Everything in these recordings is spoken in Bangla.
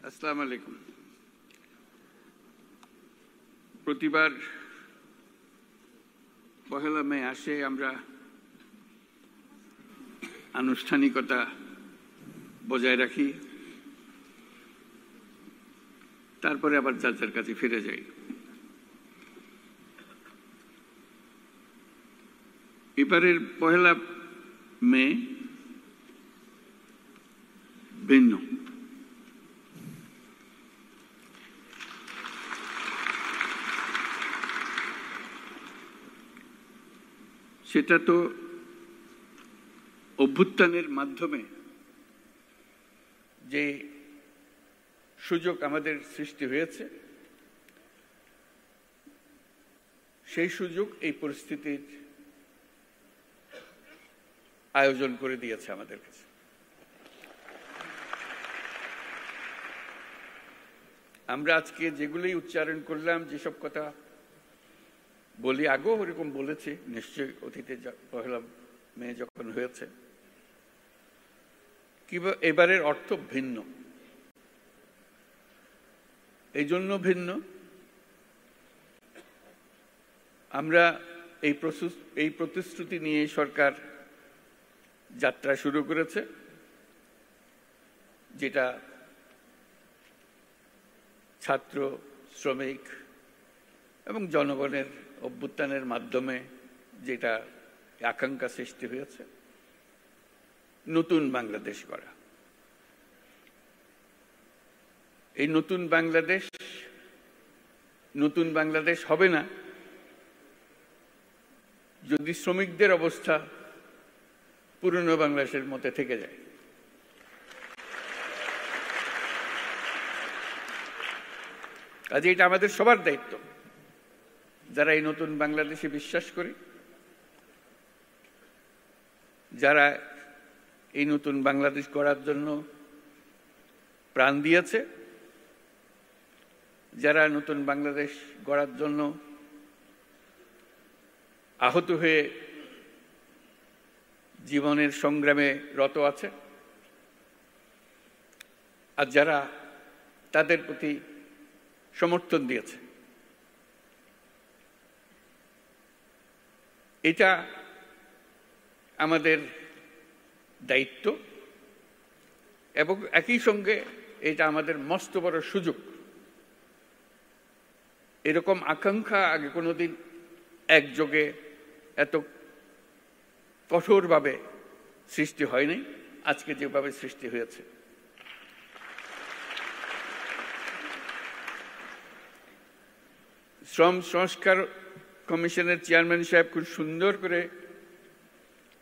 আসসালামু আলাইকুম। প্রতিবার পহেলা মে আসে আমরা আনুষ্ঠানিকতা বজায় রাখি, তারপরে আবার যার যার কাছে ফিরে যাই। এবারের পহেলা মে ভিন্ন। সেটা তো অভ্যুত্থানের মাধ্যমে যে সুযোগ আমাদের সৃষ্টি হয়েছে, সেই সুযোগ এই পরিস্থিতির আয়োজন করে দিয়েছে আমাদের কাছে। আমরা আজকে যেগুলোই উচ্চারণ করলাম, যেসব কথা বলি, আগেও ওরকম বলেছি নিশ্চয়ই, অতীতে পহেলা মে যখন হয়েছে, কিংবা এবারের অর্থ ভিন্ন। এই জন্য ভিন্ন, আমরা এই প্রতিশ্রুতি নিয়ে সরকার যাত্রা শুরু করেছে, যেটা ছাত্র, শ্রমিক এবং জনগণের অভ্যুত্থানের মাধ্যমে যেটা আকাঙ্ক্ষা সৃষ্টি হয়েছে, নতুন বাংলাদেশ গড়া। এই নতুন বাংলাদেশ হবে না যদি শ্রমিকদের অবস্থা পুরনো বাংলাদেশের মধ্যে থেকে যায়। কাজে এটা আমাদের সবার দায়িত্ব, যারা এই নতুন বাংলাদেশে বিশ্বাস করি, যারা এই নতুন বাংলাদেশ গড়ার জন্য প্রাণ দিয়েছে, যারা নতুন বাংলাদেশ গড়ার জন্য আহত হয়ে জীবনের সংগ্রামে রত আছে, আর যারা তাদের প্রতি সমর্থন দিয়েছে। এটা আমাদের দায়িত্ব এবং একই সঙ্গে এটা আমাদের মস্ত বড় সুযোগ। এরকম আকাঙ্ক্ষা আগে কোনোদিন একযোগে এত কঠোরভাবে সৃষ্টি হয়নি, আজকে যেভাবে সৃষ্টি হয়েছে। শ্রম সংস্কার কমিশনের চেয়ারম্যান সাহেব খুব সুন্দর করে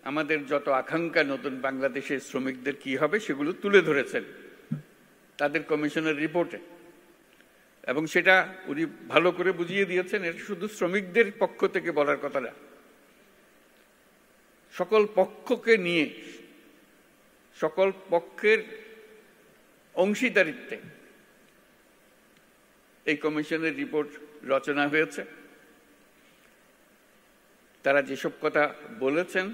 আমাদের যত আকাঙ্ক্ষা নতুন বাংলাদেশের শ্রমিকদের কি হবে সেগুলো তুলে ধরেছেন তাদের কমিশনের রিপোর্টে, এবং সেটা উনি ভালো করে বুঝিয়ে দিয়েছেন। এটা শুধু শ্রমিকদের পক্ষ থেকে বলার কথা না, সকল পক্ষকে নিয়ে, সকল পক্ষের অংশীদারিত্বে এই কমিশনের রিপোর্ট রচনা হয়েছে। তারা যেসব কথা বলেছেন,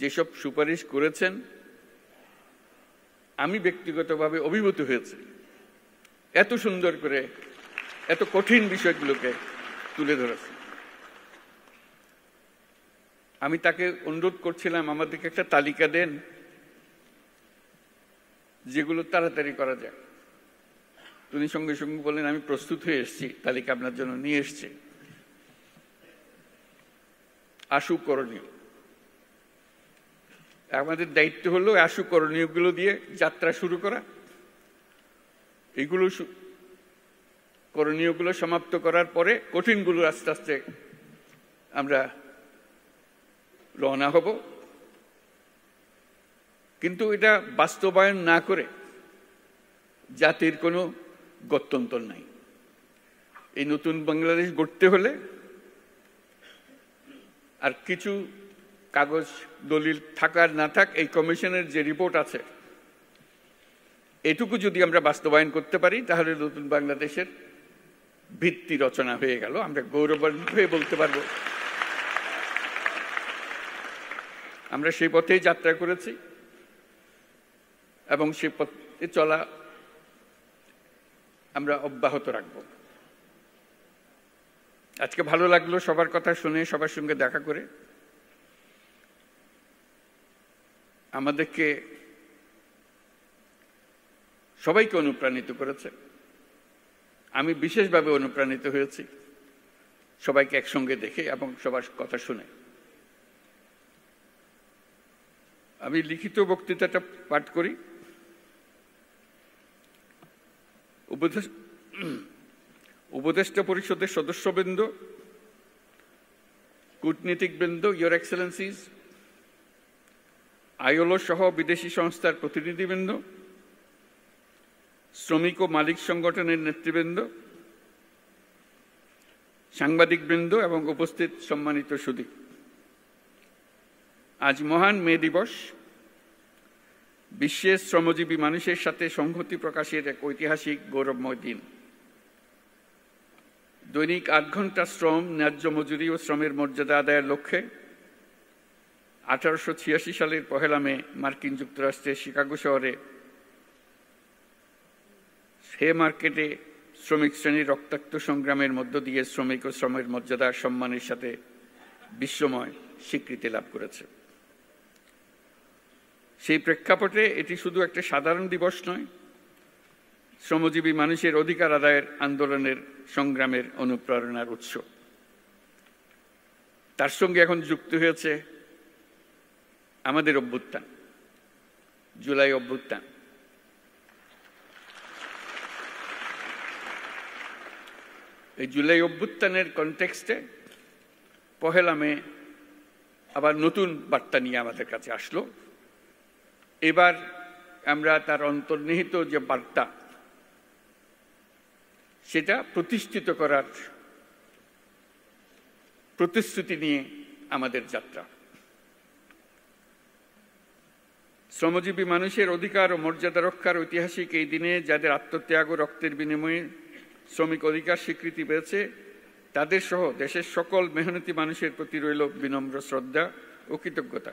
যেসব সুপারিশ করেছেন, আমি ব্যক্তিগতভাবে অভিভূত হয়েছি। এত সুন্দর করে এত কঠিন বিষয়গুলোকে তুলে ধরেছে। আমি তাকে অনুরোধ করছিলাম আমাদেরকে একটা তালিকা দেন যেগুলো তাড়াতাড়ি করা যায়। তিনি সঙ্গে সঙ্গে বললেন, আমি প্রস্তুত হয়ে এসেছি, তালিকা আপনার জন্য নিয়ে এসছি। আশু করণীয়, আমাদের দায়িত্ব হলো আশু করণীয়গুলো দিয়ে যাত্রা শুরু করা। এইগুলো করণীয়গুলো সমাপ্ত করার পরে কঠিনগুলো আস্তে আস্তে আমরা রওনা হব। কিন্তু এটা বাস্তবায়ন না করে জাতির কোনো গত্যন্তর নাই। এই নতুন বাংলাদেশ গড়তে হলে আর কিছু কাগজ দলিল থাকার না থাক, এই কমিশনের যে রিপোর্ট আছে এটুকু যদি আমরা বাস্তবায়ন করতে পারি, তাহলে নতুন বাংলাদেশের ভিত্তি রচনা হয়ে গেল। আমরা গৌরবান্বিত হয়ে বলতে পারবো আমরা সেই পথেই যাত্রা করেছি এবং সেই পথে চলা আমরা অব্যাহত রাখব। আজকে ভালো লাগলো সবার কথা শুনে, সবার সঙ্গে দেখা করে। আমাদেরকে সবাইকে অনুপ্রাণিত করেছে। আমি বিশেষভাবে অনুপ্রাণিত হয়েছি সবাইকে একসঙ্গে দেখে এবং সবার কথা শুনে। আমি লিখিত বক্তৃতাটা পাঠ করি। উপদেষ্টা পরিষদের সদস্যবৃন্দ, কূটনীতিকবৃন্দ, ইয়োর এক্সেলেন্সিজ, আইএলও সহ বিদেশি সংস্থার প্রতিনিধিবৃন্দ, শ্রমিক ও মালিক সংগঠনের নেতৃবৃন্দ, সাংবাদিকবৃন্দ এবং উপস্থিত সম্মানিত সুধী, আজ মহান মে দিবস। বিশ্বের শ্রমজীবী মানুষের সাথে সংহতি প্রকাশের এক ঐতিহাসিক গৌরবময় দিন। দৈনিক ৮ ঘন্টা শ্রম, ন্যায্য মজুরি ও শ্রমের মর্যাদা আদায়ের লক্ষ্যে 1886 সালের 1 মে মার্কিন যুক্তরাষ্ট্রের শিকাগো শহরে হে মার্কেটে শ্রমিক শ্রেণীর রক্তাক্ত সংগ্রামের মধ্য দিয়ে শ্রমিক ও শ্রমের মর্যাদা সম্মানের সাথে বিশ্বময় স্বীকৃতি লাভ করেছে। সেই প্রেক্ষাপটে এটি শুধু একটা সাধারণ দিবস নয়, শ্রমজীবী মানুষের অধিকার আদায়ের আন্দোলনের সংগ্রামের অনুপ্রেরণার উৎস। তার সঙ্গে এখন যুক্ত হয়েছে আমাদের অভ্যুত্থান, জুলাই অভ্যুত্থান। এই জুলাই অভ্যুত্থানের কনটেক্সটে 1 মে আবার নতুন বার্তা নিয়ে আমাদের কাছে আসলো। এবার আমরা তার অন্তর্নিহিত যে বার্তা, সেটা প্রতিষ্ঠিত করার প্রতিশ্রুতি নিয়ে আমাদের যাত্রা। শ্রমজীবী মানুষের অধিকার ও মর্যাদা রক্ষার ঐতিহাসিক এই দিনে যাদের আত্মত্যাগ ও রক্তের বিনিময়ে শ্রমিক অধিকার স্বীকৃতি পেয়েছে, তাদের সহ দেশের সকল মেহনতি মানুষের প্রতি রইল বিনম্র শ্রদ্ধা ও কৃতজ্ঞতা।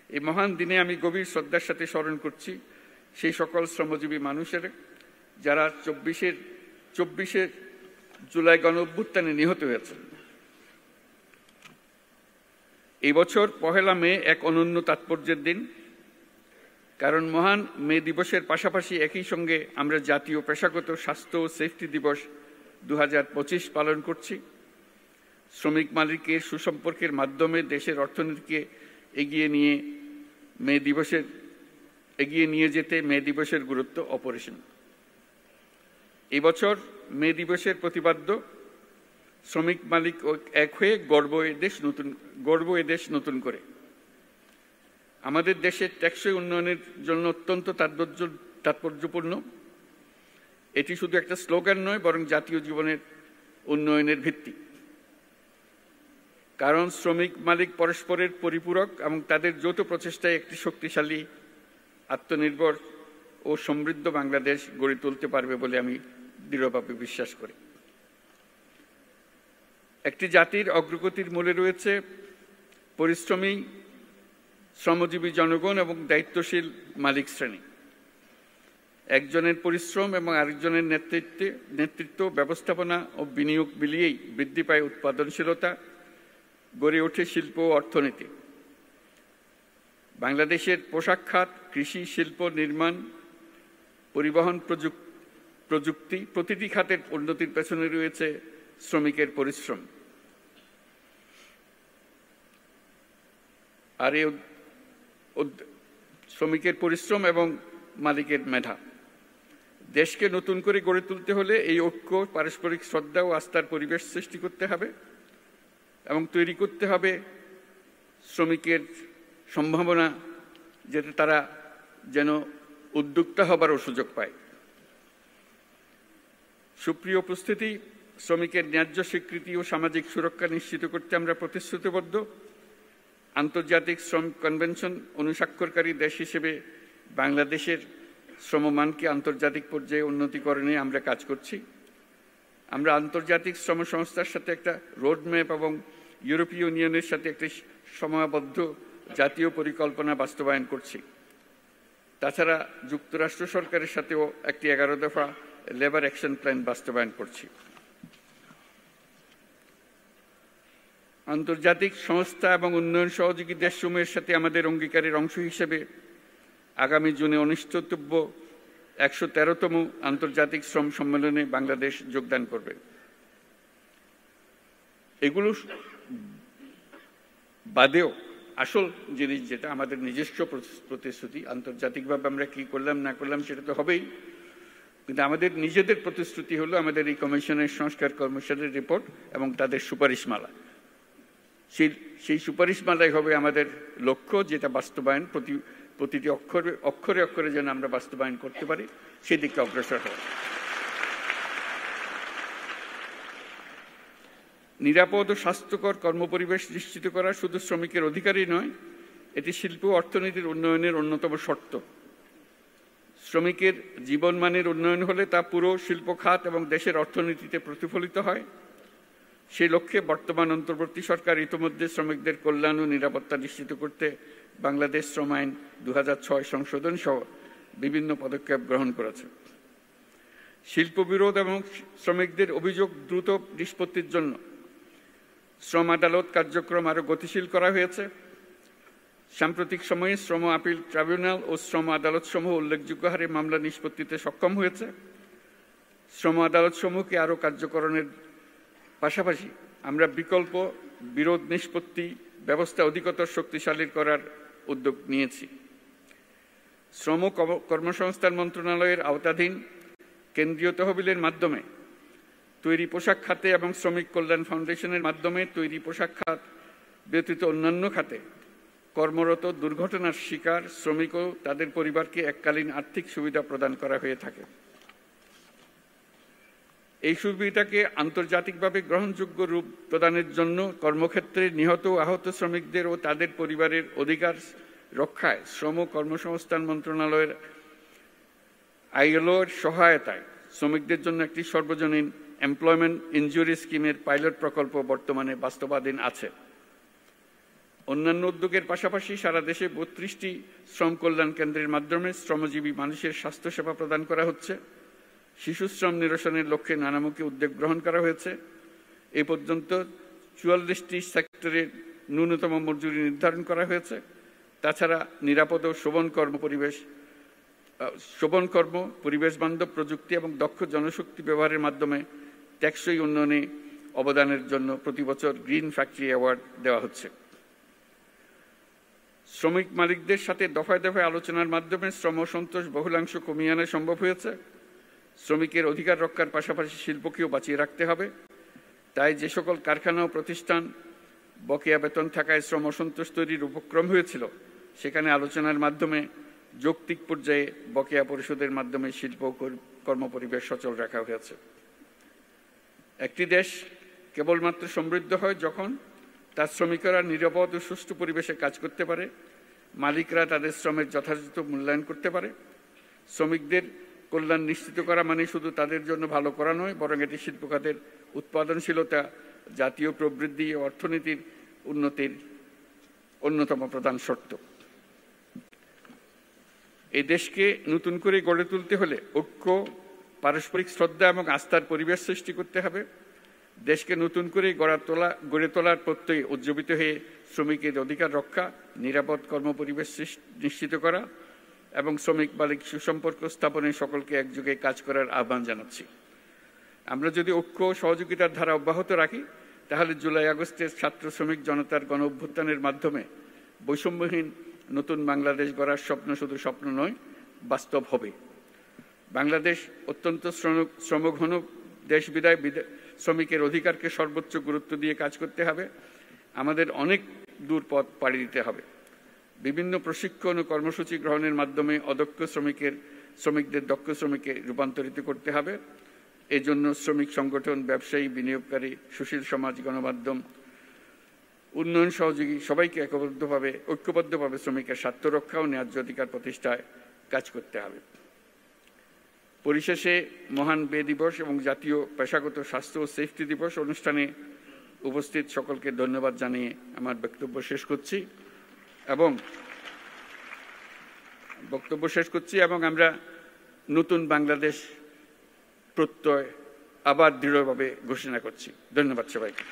এই মহান দিনে আমি গভীর শ্রদ্ধার সাথে স্মরণ করছি সেই সকল শ্রমজীবী মানুষের যারা 24শে জুলাই গণ অভ্যুত্থানে নিহত হয়েছেন। এই বছর 1 মে এক অনন্য তাৎপর্যের দিন, কারণ মহান মে দিবসের পাশাপাশি একই সঙ্গে আমরা জাতীয় পেশাগত স্বাস্থ্য ও সেফটি দিবস 2025 পালন করছি। শ্রমিক মালিকের সুসম্পর্কের মাধ্যমে দেশের অর্থনীতিকে এগিয়ে নিয়ে যেতে মে দিবসের গুরুত্ব অপরিসীম। এই বছর মে দিবসের প্রতিপাদ্য শ্রমিক মালিক এক হয়ে গর্ব এ দেশ নতুন করে। আমাদের দেশের টেকসই উন্নয়নের জন্য অত্যন্ত তাৎপর্যপূর্ণ। এটি শুধু একটা স্লোগান নয়, বরং জাতীয় জীবনের উন্নয়নের ভিত্তি। কারণ শ্রমিক মালিক পরস্পরের পরিপূরক এবং তাদের যৌথ প্রচেষ্টায় একটি শক্তিশালী, আত্মনির্ভর ও সমৃদ্ধ বাংলাদেশ গড়ে তুলতে পারবে বলে আমি দৃঢ়ভাবে বিশ্বাস করি। একটি জাতির অগ্রগতির মূলে রয়েছে পরিশ্রমী শ্রমজীবী জনগণ এবং দায়িত্বশীল মালিক শ্রেণী। একজনের পরিশ্রম এবং আরেকজনের নেতৃত্ব, ব্যবস্থাপনা ও বিনিয়োগ মিলিয়েই বৃদ্ধি পায় উৎপাদনশীলতা, গড়ে ওঠে শিল্প ও অর্থনীতি। বাংলাদেশের পোশাক খাত, কৃষি, শিল্প, নির্মাণ, পরিবহন, প্রযুক্তি প্রতিটি খাতের উন্নতির পেছনে রয়েছে শ্রমিকের পরিশ্রম। আর এই শ্রমিকের পরিশ্রম এবং মালিকের মেধা। দেশকে নতুন করে গড়ে তুলতে হলে এই ঐক্য, পারস্পরিক শ্রদ্ধা ও আস্থার পরিবেশ সৃষ্টি করতে হবে এবং তৈরি করতে হবে শ্রমিকের সম্ভাবনা, যাতে তারা যেন উদ্যোক্তা হবারও সুযোগ পায়। সুপ্রিয় উপস্থিতি, শ্রমিকের ন্যায্য স্বীকৃতি ও সামাজিক সুরক্ষা নিশ্চিত করতে আমরা প্রতিশ্রুতিবদ্ধ। আন্তর্জাতিক শ্রম কনভেনশন অনুস্বাক্ষরকারী দেশ হিসেবে বাংলাদেশের শ্রমমানকে আন্তর্জাতিক পর্যায়ে উন্নতিকরণে আমরা কাজ করছি। আমরা আন্তর্জাতিক শ্রম সংস্থার সাথে একটা রোডম্যাপ এবং ইউরোপীয় ইউনিয়নের সাথে একটি সময়াবদ্ধ জাতীয় পরিকল্পনা বাস্তবায়ন করছি। তাছাড়া যুক্তরাষ্ট্র সরকারের সাথেও একটি 11 দফা লেবার অ্যাকশন প্ল্যান বাস্তবায়ন করছি। আন্তর্জাতিক সংস্থা এবং উন্নয়ন সহযোগী দেশসমূহের সাথে আমাদের অঙ্গীকারের অংশ হিসেবে আগামী জুনে অনুষ্ঠিতব্য ১১৩তম আন্তর্জাতিক শ্রম সম্মেলনে বাংলাদেশ যোগদান করবে। এগুলো বাদেও আসল জিনিস যেটা আমাদের নিজস্ব প্রতিশ্রুতি, আন্তর্জাতিকভাবে আমরা কি করলাম না করলাম সেটা তো হবেই, কিন্তু আমাদের নিজেদের প্রতিশ্রুতি হলো আমাদের এই কমিশনের সংস্কার কমিশনের রিপোর্ট এবং তাদের সুপারিশমালা। সেই সুপারিশমালাই হবে আমাদের লক্ষ্য, যেটা বাস্তবায়ন প্রতিটি অক্ষরে অক্ষরে যেন আমরা বাস্তবায়ন করতে পারি, সেদিকে অগ্রসর হওয়া। নিরাপদ ও স্বাস্থ্যকর কর্মপরিবেশ নিশ্চিত করা শুধু শ্রমিকের অধিকারই নয়, এটি শিল্প ও অর্থনীতির উন্নয়নের অন্যতম শর্ত। শ্রমিকের জীবনমানের উন্নয়ন হলে তা পুরো শিল্প খাত এবং দেশের অর্থনীতিতে প্রতিফলিত হয়। সেই লক্ষ্যে বর্তমান অন্তর্বর্তী সরকার ইতিমধ্যে শ্রমিকদের কল্যাণ ও নিরাপত্তা নিশ্চিত করতে বাংলাদেশ শ্রম আইন ২০০৬ সংশোধন সহ বিভিন্ন পদক্ষেপ গ্রহণ করেছে। শিল্প বিরোধ এবং শ্রমিকদের অভিযোগ দ্রুত নিষ্পত্তির জন্য শ্রম আদালত কার্যক্রম আরও গতিশীল করা হয়েছে। সাম্প্রতিক সময়ে শ্রম আপিল ট্রাইব্যুনাল ও শ্রম আদালতসমূহ উল্লেখযোগ্য হারে মামলা নিষ্পত্তিতে সক্ষম হয়েছে। শ্রম আদালতসমূহকে আরও কার্যকরণের পাশাপাশি আমরা বিকল্প বিরোধ নিষ্পত্তি ব্যবস্থা অধিকতর শক্তিশালী করার উদ্যোগ নিয়েছি। শ্রম কর্মসংস্থান মন্ত্রণালয়ের আওতাধীন কেন্দ্রীয় তহবিলের মাধ্যমে তৈরি পোশাক খাতে এবং শ্রমিক কল্যাণ ফাউন্ডেশনের মাধ্যমে তৈরি পোশাক খাত ব্যতীত অন্যান্য খাতে কর্মরত দুর্ঘটনার শিকার শ্রমিক ও তাদের পরিবারকে এককালীন আর্থিক সুবিধা প্রদান করা হয়ে থাকে। এই সুবিধাকে আন্তর্জাতিকভাবে গ্রহণযোগ্য রূপ প্রদানের জন্য কর্মক্ষেত্রে নিহত ও আহত শ্রমিকদের ও তাদের পরিবারের অধিকার রক্ষায় শ্রম কর্মসংস্থান মন্ত্রণালয়ের আইএলওর সহায়তায় শ্রমিকদের জন্য একটি সর্বজনীন এমপ্লয়মেন্ট ইনজুরি স্কিমের পাইলট প্রকল্প বর্তমানে বাস্তবায়ন আছে। অন্যান্য উদ্যোগের পাশাপাশি সারা দেশে ৩২টি শ্রম কল্যাণ কেন্দ্রের মাধ্যমে শ্রমজীবী মানুষের স্বাস্থ্যসেবা প্রদান করা হচ্ছে। শিশু শ্রম নিরসনের লক্ষ্যে নানামুখী উদ্যোগ গ্রহণ করা হয়েছে। এ পর্যন্ত ৪৪টি সেক্টরে ন্যূনতম মজুরি নির্ধারণ করা হয়েছে। তাছাড়া নিরাপদ ও শোভন কর্ম, পরিবেশ বান্ধব প্রযুক্তি এবং দক্ষ জনশক্তি ব্যবহারের মাধ্যমে টেকসই উন্নয়নে অবদানের জন্য প্রতি বছর গ্রিন ফ্যাক্টরি অ্যাওয়ার্ড দেওয়া হচ্ছে। শ্রমিক মালিকদের সাথে দফায় দফায় আলোচনার মাধ্যমে শ্রম সন্তোষ বহুলাংশ কমিয়ে আনা সম্ভব হয়েছে। শ্রমিকের অধিকার রক্ষার পাশাপাশি শিল্পকেও বাঁচিয়ে রাখতে হবে। তাই যে সকল কারখানা ও প্রতিষ্ঠান বকেয়া বেতন থাকায় শ্রম অসন্তোষ তৈরির উপক্রম হয়েছিল, সেখানে আলোচনার মাধ্যমে যৌক্তিক পর্যায়ে বকেয়া পরিশোধের মাধ্যমে শিল্প কর্মপরিবেশ সচল রাখা হয়েছে। একটি দেশ কেবলমাত্র সমৃদ্ধ হয় যখন তার শ্রমিকরা নিরাপদ ও সুষ্ঠু পরিবেশে কাজ করতে পারে, মালিকরা তাদের শ্রমের যথাযথ মূল্যায়ন করতে পারে। শ্রমিকদের কল্যাণ নিশ্চিত করা মানে শুধু তাদের জন্য ভালো করা নয়, বরং এটি শিল্প খাতের উৎপাদনশীলতা, জাতীয় প্রবৃদ্ধি ও অর্থনীতির উন্নতির অন্যতম প্রধান শর্ত। এই দেশকে নতুন করে গড়ে তুলতে হলে ঐক্য, পারস্পরিক শ্রদ্ধা এবং আস্থার পরিবেশ সৃষ্টি করতে হবে। দেশকে নতুন করে গড়ে তোলার প্রত্যয়ে উজ্জীবিত হয়ে শ্রমিকের অধিকার রক্ষা, নিরাপদ কর্মপরিবেশ নিশ্চিত করা এবং শ্রমিক মালিক সুসম্পর্ক স্থাপনে সকলকে একযোগে কাজ করার আহ্বান জানাচ্ছি। আমরা যদি ঐক্য ও সহযোগিতার ধারা অব্যাহত রাখি, তাহলে জুলাই আগস্টের ছাত্র শ্রমিক জনতার গণ অভ্যুত্থানের মাধ্যমে বৈষম্যহীন নতুন বাংলাদেশ গড়ার স্বপ্ন শুধু স্বপ্ন নয়, বাস্তব হবে। বাংলাদেশ অত্যন্ত শ্রমঘন দেশ বিধায় শ্রমিকের অধিকারকে সর্বোচ্চ গুরুত্ব দিয়ে কাজ করতে হবে। আমাদের অনেক দূর পথ পাড়ি দিতে হবে। বিভিন্ন প্রশিক্ষণ ও কর্মসূচি গ্রহণের মাধ্যমে অদক্ষ শ্রমিকদের দক্ষ শ্রমিকে রূপান্তরিত করতে হবে। এই জন্য শ্রমিক সংগঠন, ব্যবসায়ী, বিনিয়োগকারী, সুশীল সমাজ, গণমাধ্যম, উন্নয়ন সহযোগী সবাইকে ঐক্যবদ্ধভাবে শ্রমিকের স্বার্থ রক্ষা ও ন্যায্য অধিকার প্রতিষ্ঠায় কাজ করতে হবে। পরিশেষে মহান বে দিবস এবং জাতীয় পেশাগত স্বাস্থ্য ও সেফটি দিবস অনুষ্ঠানে উপস্থিত সকলকে ধন্যবাদ জানিয়ে আমার বক্তব্য শেষ করছি এবং আমরা নতুন বাংলাদেশ প্রত্যয় আবার দৃঢ়ভাবে ঘোষণা করছি। ধন্যবাদ সবাইকে।